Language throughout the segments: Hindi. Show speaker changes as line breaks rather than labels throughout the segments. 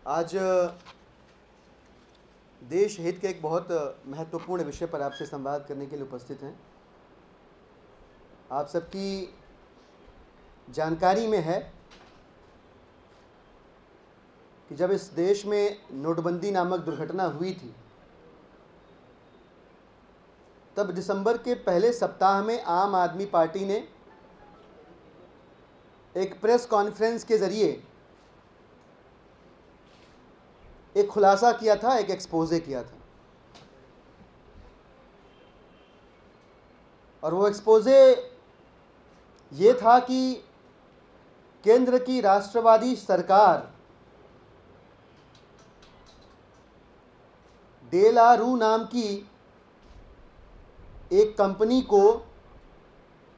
आज देश हित के एक बहुत महत्वपूर्ण विषय पर आपसे संवाद करने के लिए उपस्थित हैं। आप सबकी जानकारी में है कि जब इस देश में नोटबंदी नामक दुर्घटना हुई थी, तब दिसंबर के पहले सप्ताह में आम आदमी पार्टी ने एक प्रेस कॉन्फ्रेंस के ज़रिए एक खुलासा किया था, एक एक्सपोजे किया था। और वो एक्सपोजे ये था कि केंद्र की राष्ट्रवादी सरकार डेलारू नाम की एक कंपनी को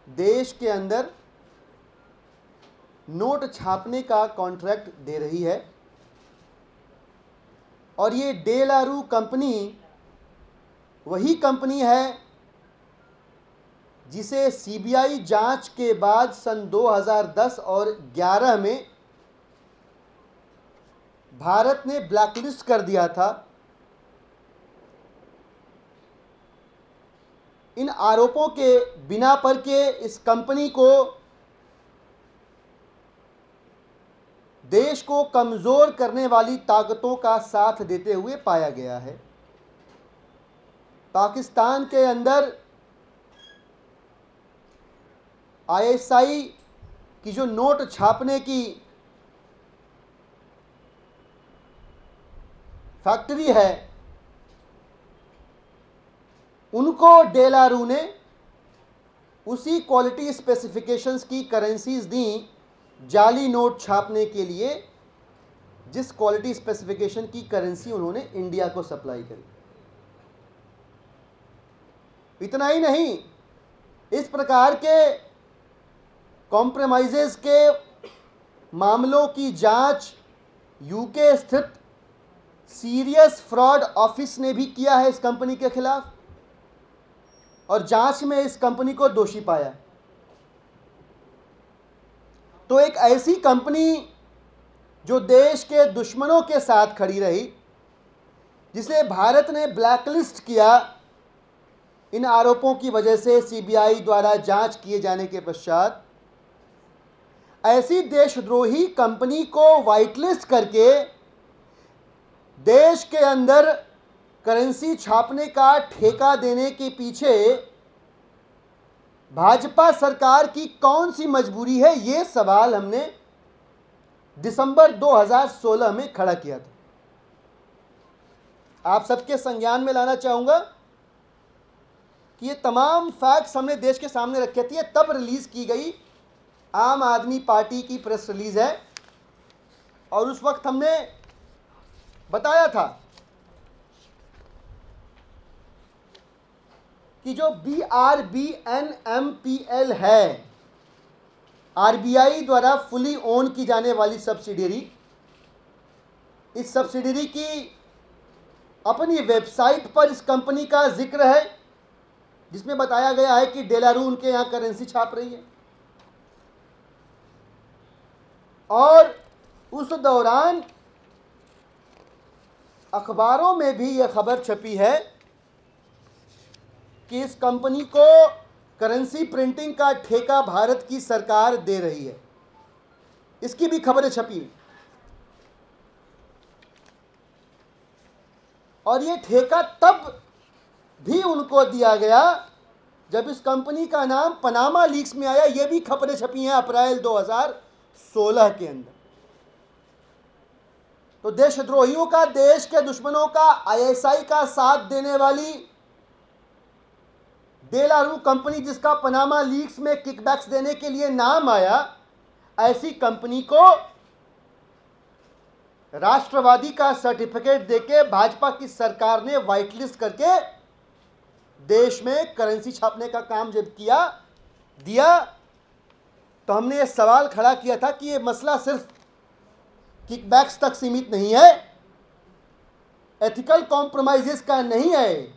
देश के अंदर नोट छापने का कॉन्ट्रैक्ट दे रही है। और ये डेलारू कंपनी वही कंपनी है जिसे सीबीआई जांच के बाद सन 2010 और 11 में भारत ने ब्लैकलिस्ट कर दिया था। इन आरोपों के बिना पर के इस कंपनी को देश को कमज़ोर करने वाली ताकतों का साथ देते हुए पाया गया है। पाकिस्तान के अंदर आईएसआई की जो नोट छापने की फैक्ट्री है, उनको डेलारू ने उसी क्वालिटी स्पेसिफिकेशंस की करेंसीज दी जाली नोट छापने के लिए, जिस क्वालिटी स्पेसिफिकेशन की करेंसी उन्होंने इंडिया को सप्लाई करी। इतना ही नहीं, इस प्रकार के कॉम्प्रोमाइजेस के मामलों की जांच यूके स्थित सीरियस फ्रॉड ऑफिस ने भी किया है इस कंपनी के खिलाफ, और जांच में इस कंपनी को दोषी पाया। तो एक ऐसी कंपनी जो देश के दुश्मनों के साथ खड़ी रही, जिसे भारत ने ब्लैकलिस्ट किया इन आरोपों की वजह से सीबीआई द्वारा जांच किए जाने के पश्चात, ऐसी देशद्रोही कंपनी को व्हाइटलिस्ट करके देश के अंदर करेंसी छापने का ठेका देने के पीछे भाजपा सरकार की कौन सी मजबूरी है, ये सवाल हमने दिसंबर 2016 में खड़ा किया था। आप सबके संज्ञान में लाना चाहूंगा कि ये तमाम फैक्ट्स हमने देश के सामने रखे थे। तब रिलीज की गई आम आदमी पार्टी की प्रेस रिलीज है, और उस वक्त हमने बताया था कि जो BRBNMPL है, आरबीआई द्वारा फुली ओन की जाने वाली सब्सिडियरी, इस सब्सिडियरी की अपनी वेबसाइट पर इस कंपनी का जिक्र है, जिसमें बताया गया है कि डेलारू उनके यहाँ करेंसी छाप रही है। और उस दौरान अखबारों में भी यह खबर छपी है कि इस कंपनी को करेंसी प्रिंटिंग का ठेका भारत की सरकार दे रही है। इसकी भी खबरें छपी। और ये ठेका तब भी उनको दिया गया जब इस कंपनी का नाम पनामा लीक्स में आया। ये भी खबरें छपी हैं अप्रैल 2016 के अंदर। तो देशद्रोहियों का, देश के दुश्मनों का, आईएसआई का साथ देने वाली डेलारू कंपनी, जिसका पनामा लीक्स में किकबैक्स देने के लिए नाम आया, ऐसी कंपनी को राष्ट्रवादी का सर्टिफिकेट देके भाजपा की सरकार ने व्हाइटलिस्ट करके देश में करेंसी छापने का काम जब दिया, तो हमने ये सवाल खड़ा किया था कि ये मसला सिर्फ किकबैक्स तक सीमित नहीं है, एथिकल कॉम्प्रोमाइजेस का नहीं है,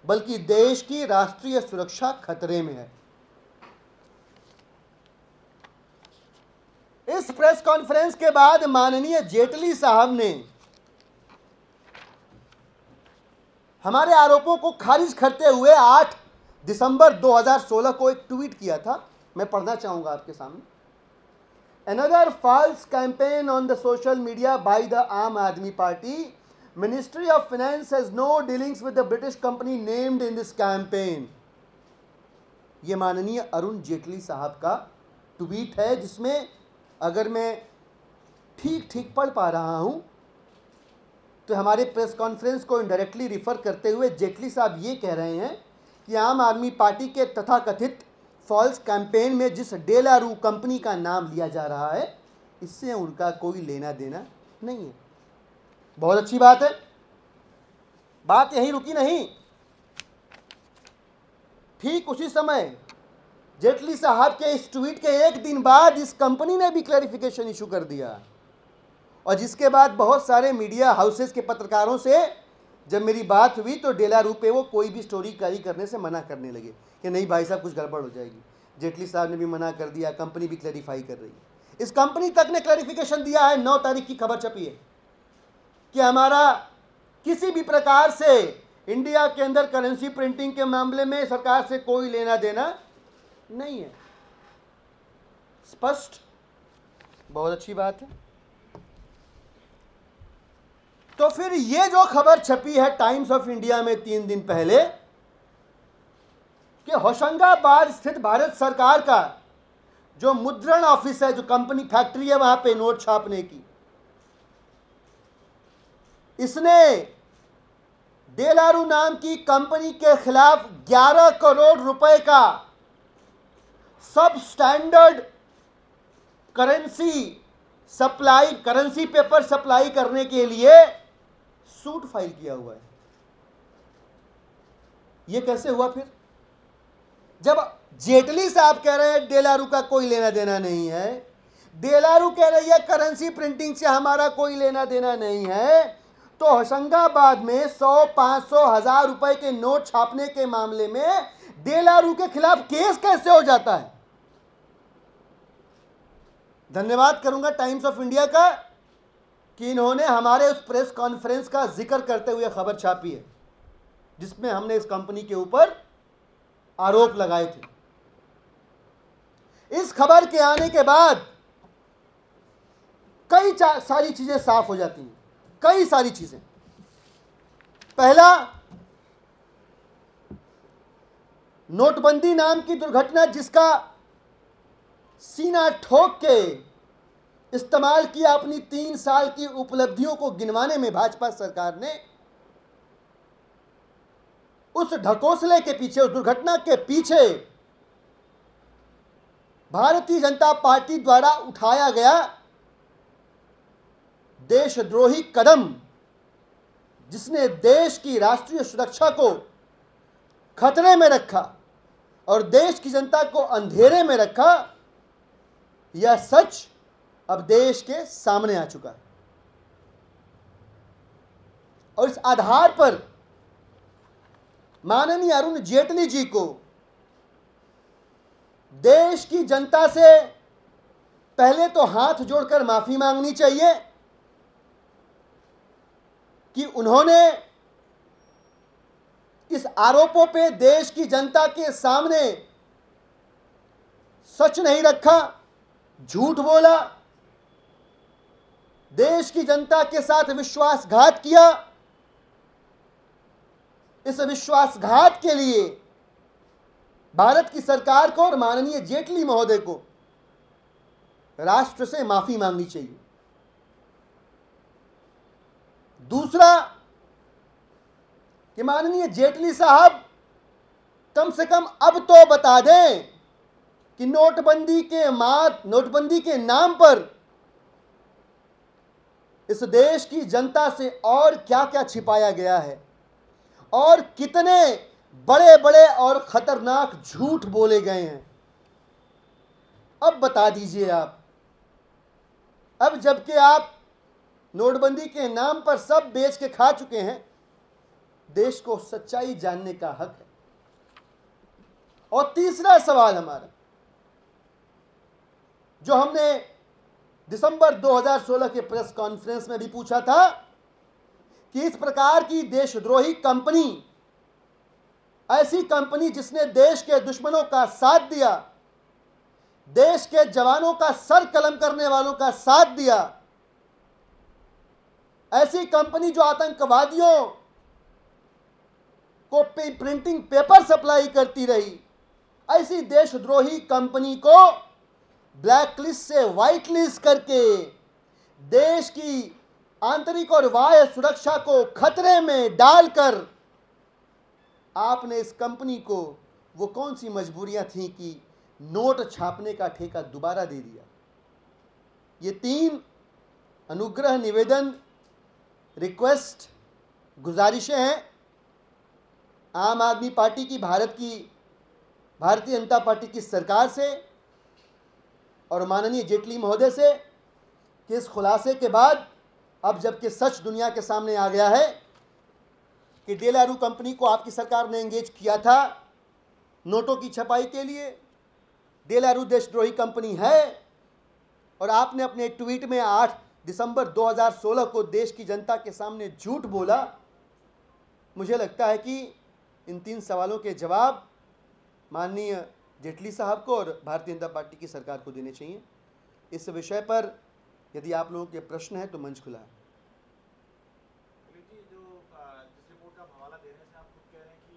बल्कि देश की राष्ट्रीय सुरक्षा खतरे में है। इस प्रेस कॉन्फ्रेंस के बाद माननीय जेटली साहब ने हमारे आरोपों को खारिज करते हुए 8 दिसंबर 2016 को एक ट्वीट किया था, मैं पढ़ना चाहूंगा आपके सामने। Another false campaign on the social media by the Aam Aadmi Party. Ministry of Finance has no dealings with the British company named in this campaign. ये माननीय अरुण जेटली साहब का ट्वीट है, जिसमें अगर मैं ठीक पढ़ पा रहा हूं तो हमारे प्रेस कॉन्फ्रेंस को इनडायरेक्टली रिफर करते हुए जेटली साहब ये कह रहे हैं कि आम आदमी पार्टी के तथाकथित फॉल्स कैंपेन में जिस डेलारू कंपनी का नाम लिया जा रहा है, इससे उनका कोई लेना देना नहीं है। बहुत अच्छी बात है। बात यहीं रुकी नहीं। ठीक उसी समय जेटली साहब के इस ट्वीट के एक दिन बाद इस कंपनी ने भी क्लैरिफिकेशन इशू कर दिया, और जिसके बाद बहुत सारे मीडिया हाउसेस के पत्रकारों से जब मेरी बात हुई तो डेलारू पे वो कोई भी स्टोरी कैरी करने से मना करने लगे कि नहीं भाई साहब कुछ गड़बड़ हो जाएगी। जेटली साहब ने भी मना कर दिया, कंपनी भी क्लैरिफाई कर रही है। इस कंपनी तक ने क्लैरिफिकेशन दिया है, 9 तारीख की खबर छपी है कि हमारा किसी भी प्रकार से इंडिया के अंदर करेंसी प्रिंटिंग के मामले में सरकार से कोई लेना देना नहीं है। स्पष्ट, बहुत अच्छी बात है। तो फिर ये जो खबर छपी है टाइम्स ऑफ इंडिया में 3 दिन पहले कि होशंगाबाद स्थित भारत सरकार का जो मुद्रण ऑफिस है, जो कंपनी फैक्ट्री है वहां पे नोट छापने की, इसने डेलारू नाम की कंपनी के खिलाफ 11 करोड़ रुपए का सब स्टैंडर्ड करेंसी पेपर सप्लाई करने के लिए सूट फाइल किया हुआ है। यह कैसे हुआ फिर? जब जेटली साहब कह रहे हैं डेलारू का कोई लेना देना नहीं है, डेलारू कह रही है करेंसी प्रिंटिंग से हमारा कोई लेना देना नहीं है, तो होशंगाबाद में 100, 500, 1000 रुपए के नोट छापने के मामले में डेलारू के खिलाफ केस कैसे हो जाता है? धन्यवाद करूंगा टाइम्स ऑफ इंडिया का कि इन्होंने हमारे उस प्रेस कॉन्फ्रेंस का जिक्र करते हुए खबर छापी है जिसमें हमने इस कंपनी के ऊपर आरोप लगाए थे। इस खबर के आने के बाद कई सारी चीजें साफ हो जाती हैं, कई सारी चीजें। पहला, नोटबंदी नाम की दुर्घटना जिसका सीना ठोक के इस्तेमाल किया अपनी 3 साल की उपलब्धियों को गिनवाने में भाजपा सरकार ने, उस ढकोसले के पीछे, उस दुर्घटना के पीछे भारतीय जनता पार्टी द्वारा उठाया गया देशद्रोही कदम, जिसने देश की राष्ट्रीय सुरक्षा को खतरे में रखा और देश की जनता को अंधेरे में रखा, यह सच अब देश के सामने आ चुका है। और इस आधार पर माननीय अरुण जेटली जी को देश की जनता से पहले तो हाथ जोड़कर माफी मांगनी चाहिए कि उन्होंने इस आरोपों पे देश की जनता के सामने सच नहीं रखा, झूठ बोला, देश की जनता के साथ विश्वासघात किया। इस विश्वासघात के लिए भारत की सरकार को और माननीय जेटली महोदय को राष्ट्र से माफी मांगनी चाहिए। दूसरा कि माननीय जेटली साहब कम से कम अब तो बता दें कि नोटबंदी के नाम पर इस देश की जनता से और क्या क्या छिपाया गया है और कितने बड़े बड़े और खतरनाक झूठ बोले गए हैं। अब बता दीजिए आप। अब जबकि आप नोटबंदी के नाम पर सब बेच के खा चुके हैं, देश को सच्चाई जानने का हक है। और तीसरा सवाल हमारा, जो हमने दिसंबर 2016 के प्रेस कॉन्फ्रेंस में भी पूछा था कि इस प्रकार की देशद्रोही कंपनी, ऐसी कंपनी जिसने देश के दुश्मनों का साथ दिया, देश के जवानों का सर कलम करने वालों का साथ दिया, ऐसी कंपनी जो आतंकवादियों को प्रिंटिंग पेपर सप्लाई करती रही, ऐसी देशद्रोही कंपनी को ब्लैक लिस्ट से व्हाइट लिस्ट करके देश की आंतरिक और बाह्य सुरक्षा को खतरे में डालकर आपने इस कंपनी को वो कौन सी मजबूरियां थी कि नोट छापने का ठेका दोबारा दे दिया। ये 3 अनुग्रह, निवेदन, रिक्वेस्ट, गुजारिशें हैं आम आदमी पार्टी की, भारतीय जनता पार्टी की सरकार से और माननीय जेटली महोदय से कि इस खुलासे के बाद, अब जबकि सच दुनिया के सामने आ गया है कि डेलारू कंपनी को आपकी सरकार ने एंगेज किया था नोटों की छपाई के लिए, डेलारू देशद्रोही कंपनी है, और आपने अपने ट्वीट में 8 दिसंबर 2016 को देश की जनता के सामने झूठ बोला। मुझे लगता है कि इन 3 सवालों के जवाब माननीय जेटली साहब को और भारतीय जनता पार्टी की सरकार को देने चाहिए। इस विषय पर यदि आप लोगों के प्रश्न हैं तो मंच खुला है।
जिस रिपोर्ट का हवाला दे रहे हैं आप खुद कह रहे हैं कि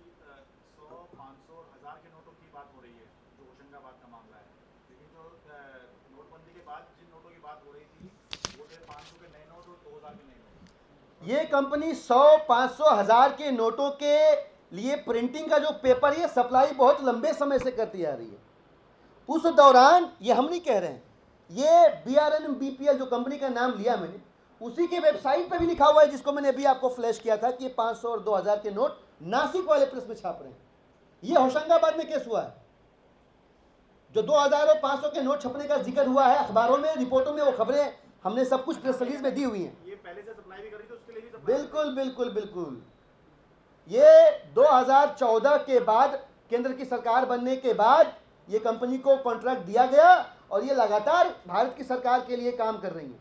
100, 500 और 1000 के नोटों की बात हो रही है, जो होशंगाबाद का मामला है, लेकिन जो नोटबंदी के बाद जिन नोटों की बात हो रही थी वो थे 500 के नए नोट और 2000 के नए नोट।
ये कंपनी 100, 500, 1000 के नोटों के लिए प्रिंटिंग का जो पेपर है सप्लाई बहुत लंबे समय से करती आ रही है। उस दौरान, ये हम नहीं कह रहे हैं, ये BRNBPL जो कंपनी का नाम लिया मैंने, उसी के वेबसाइट पर भी लिखा हुआ है, जिसको मैंने अभी आपको फ्लैश किया था, कि 500 और 2000 के नोट नासिक वाले प्रेस में छाप रहे हैं। ये होशंगाबाद में केस हुआ है, जो 2000 और 500 के नोट छपने का जिक्र हुआ है अखबारों में, रिपोर्टों में, वो खबरें हमने सब कुछ प्रेस रिलीज में दी हुई हैं।
ये पहले से सप्लाई भी कर रही थी, उसके लिए भी सप्लाई।
बिल्कुल बिल्कुल बिल्कुल। ये 2014 के बाद, केंद्र की सरकार बनने के बाद ये कंपनी को कॉन्ट्रैक्ट दिया गया और ये लगातार भारत की सरकार के लिए काम कर रही है।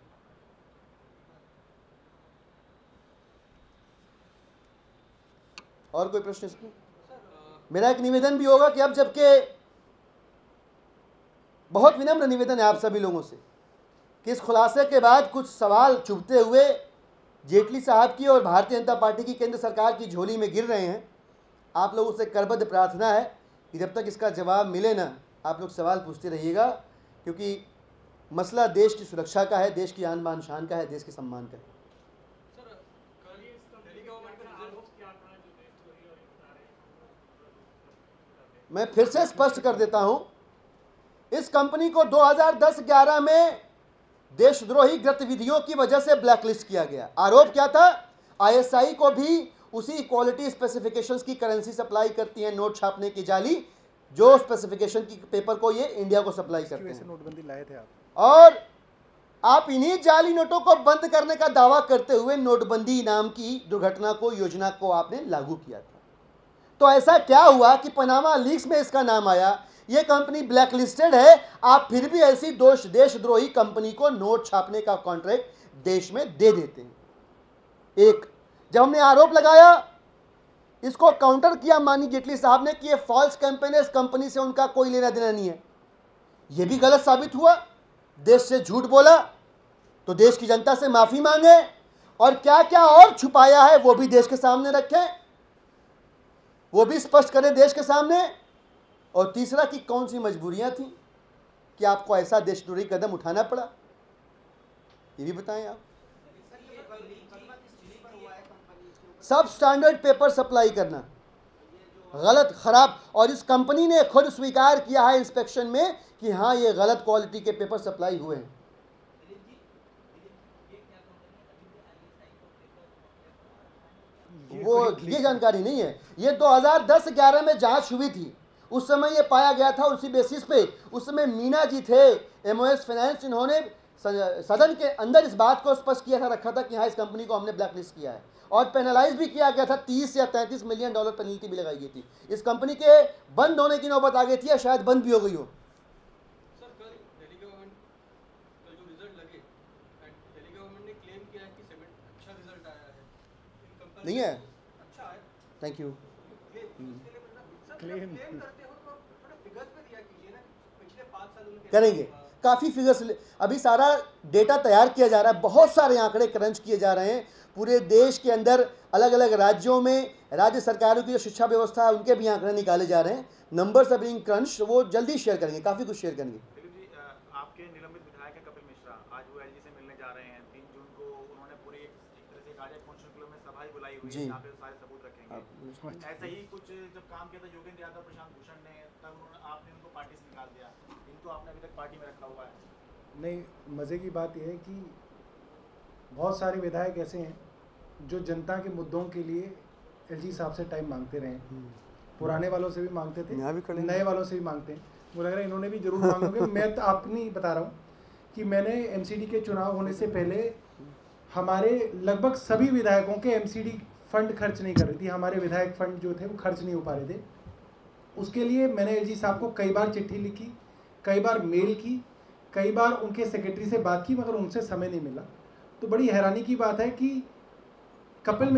और कोई प्रश्न इसमें? मेरा एक निवेदन भी होगा कि अब जबकि, बहुत विनम्र निवेदन है आप सभी लोगों से कि इस खुलासे के बाद कुछ सवाल चुभते हुए जेटली साहब की और भारतीय जनता पार्टी की केंद्र सरकार की झोली में गिर रहे हैं। आप लोगों से करबद्ध प्रार्थना है कि जब तक इसका जवाब मिले ना, आप लोग सवाल पूछते रहिएगा, क्योंकि मसला देश की सुरक्षा का है, देश की आन बान शान का है, देश के सम्मान का है। मैं फिर से स्पष्ट कर देता हूं, इस कंपनी को 2010-11 में देशद्रोही गतिविधियों की वजह से ब्लैकलिस्ट किया गया। आरोप क्या था? ISI को भी उसी क्वालिटी स्पेसिफिकेशंस की करेंसी सप्लाई करती है, नोट छापने की जाली, जो स्पेसिफिकेशन की पेपर को ये इंडिया को सप्लाई करते हैं।
नोटबंदी लाए थे आप,
और आप इन्हीं जाली नोटों को बंद करने का दावा करते हुए नोटबंदी नाम की दुर्घटना को, योजना को आपने लागू किया था। तो ऐसा क्या हुआ कि पनामा लीक्स में इसका नाम आया, ये कंपनी ब्लैक लिस्टेड है, आप फिर भी ऐसी देशद्रोही कंपनी को नोट छापने का कॉन्ट्रैक्ट देश में दे देते हैं। एक, जब हमने आरोप लगाया, इसको काउंटर किया माननीय जेटली साहब ने कि ये फॉल्स कैंपेन है, इस कंपनी से उनका कोई लेना देना नहीं है, ये भी गलत साबित हुआ। देश से झूठ बोला तो देश की जनता से माफी मांगे, और क्या क्या और छुपाया है वो भी देश के सामने रखें, वो भी स्पष्ट करें देश के सामने। और तीसरा, कि कौन सी मजबूरियां थी कि आपको ऐसा देशद्रोही कदम उठाना पड़ा, ये भी बताएं आप। सब स्टैंडर्ड पेपर सप्लाई करना गलत, खराब, और इस कंपनी ने खुद स्वीकार किया है इंस्पेक्शन में कि हाँ, ये गलत क्वालिटी के पेपर सप्लाई हुए हैं। वो ये जानकारी नहीं है। ये 2010-11 में जांच हुई थी, उस समय ये पाया गया था। उसी बेसिस पे उस समय मीना जी थे, MOS फाइनेंस, इन्होंने सदन के अंदर इस बात को स्पष्ट किया था, रखा था कि हाँ, इस कंपनी को हमने ब्लैकलिस्ट किया है, और पेनलाइज भी किया गया था। 30 या 33 मिलियन डॉलर पेनल्टी भी लगाई गई थी। इस कंपनी के बंद होने की नौबत आ गई थी, या शायद बंद भी हो गई हो।
सर, कल दिल्ली गवर्नमेंट जो रिजल्ट लगे, दिल्ली गवर्नमेंट ने क्लेम किया है कि अच्छा रिजल्ट आया है,
नहीं है?
अच्छा है।
Thank you.
क्लेम करते हो तो थोड़ा फिगर्स पे दिया कीजिए ना, पिछले 5 सालों में
करेंगे, काफ़ी फिगर्स अभी सारा डेटा तैयार किया जा रहा है, बहुत सारे आंकड़े क्रंच किए जा रहे हैं पूरे देश के अंदर, अलग अलग राज्यों में राज्य सरकारों की जो शिक्षा व्यवस्था है उनके भी आंकड़े निकाले जा रहे हैं, नंबर्स आर बीइंग क्रंच, वो जल्दी शेयर करेंगे, काफ़ी कुछ शेयर करेंगे।
दिलीप जी, आपके निलंबित विधायक हैं कपिल मिश्रा, आज वो एलजी से मिलने जा रहे हैं। 3 जून को उन्होंने पूरी एक तरह से गार्जियन काउंसिल किलो में सभा ही बुलाई हुई है
जी।
जहाँ पे सारे सबूत रखेंगे। ऐसा ही कुछ जब काम किया था योगेंद्र यादव, प्रशांत भूषण ने, तब आपने उनको पार्टी से निकाल दिया, इनको आपने अभी तक पार्टी में रखा हुआ है।
नहीं, मज़े की बात यह है कि बहुत सारे विधायक ऐसे हैं जो जनता के मुद्दों के लिए एलजी साहब से टाइम मांगते रहे, पुराने वालों से भी मांगते थे, नए वालों से भी मांगते हैं। मुझे लग रहा है इन्होंने भी जरूर मांगोगे। मैं तो अपनी बता रहा हूँ कि मैंने एमसीडी के चुनाव होने से पहले हमारे लगभग सभी विधायकों के एमसीडी फंड खर्च नहीं कर रही थी, हमारे विधायक फंड जो थे वो खर्च नहीं हो पा रहे थे। उसके लिए मैंने एलजी साहब को कई बार चिट्ठी लिखी, कई बार मेल की, कई बार उनके सेक्रेटरी से बात की, मगर उनसे समय नहीं मिला। तो बड़ी हैरानी की बात है कि कपिल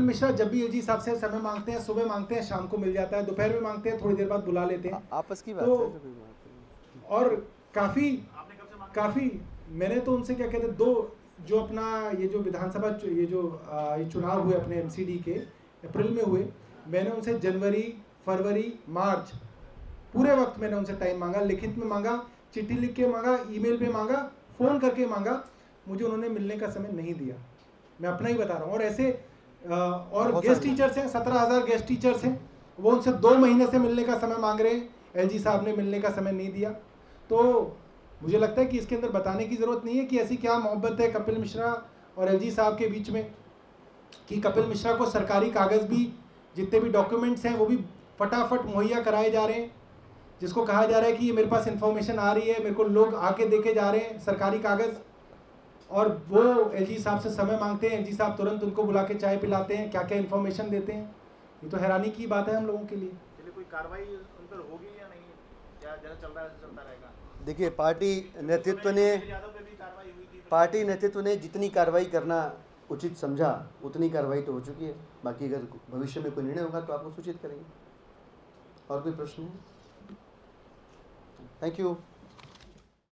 मिश्रा जब भी एलजी साहब से समय मांगते हैं, सुबह मांगते हैं, शाम को मिल जाता है, दोपहर में मांगते हैं, थोड़ी देर बाद बुला लेते हैं,
आपस की बात
तो
है, कोई बात नहीं।
और काफ़ी
आपने कब से मांगा?
मैंने तो उनसे क्या कहते, जो अपना ये जो विधानसभा ये चुनाव हुए अपने एमसीडी के अप्रैल में हुए, मैंने उनसे जनवरी, फरवरी, मार्च पूरे वक्त मैंने उनसे टाइम मांगा, लिखित में मांगा, चिट्ठी लिख के मांगा, ईमेल पे मांगा, फ़ोन करके मांगा, मुझे उन्होंने मिलने का समय नहीं दिया। मैं अपना ही बता रहा हूँ। और ऐसे और गेस्ट टीचर्स हैं, 17,000 गेस्ट टीचर्स हैं, वो उनसे 2 महीने से मिलने का समय मांग रहे हैं, एलजी साहब ने मिलने का समय नहीं दिया। तो मुझे लगता है कि इसके अंदर बताने की ज़रूरत नहीं है कि ऐसी क्या मोहब्बत है कपिल मिश्रा और एलजी साहब के बीच में कि कपिल मिश्रा को सरकारी कागज़ भी, जितने भी डॉक्यूमेंट्स हैं वो भी फटाफट मुहैया कराए जा रहे हैं, जिसको कहा जा रहा है कि ये मेरे पास इन्फॉर्मेशन आ रही है, मेरे को लोग आके देके जा रहे हैं सरकारी कागज़, और वो एलजी साहब से समय मांगते हैं, एलजी साहब तुरंत उनको बुला के चाय पिलाते हैं, क्या क्या इन्फॉर्मेशन देते हैं। ये तो हैरानी की बात है हम लोगों के लिए।
चलिए, कोई कार्रवाई उन पर होगी या नहीं, क्या जैसा चल रहा है चलता रहेगा?
देखिए, पार्टी नेतृत्व ने जितनी कार्रवाई करना उचित समझा उतनी कार्रवाई तो हो चुकी है, बाकी अगर भविष्य में कोई निर्णय होगा तो आपको सूचित करेंगे। और कोई प्रश्न है? Thank you.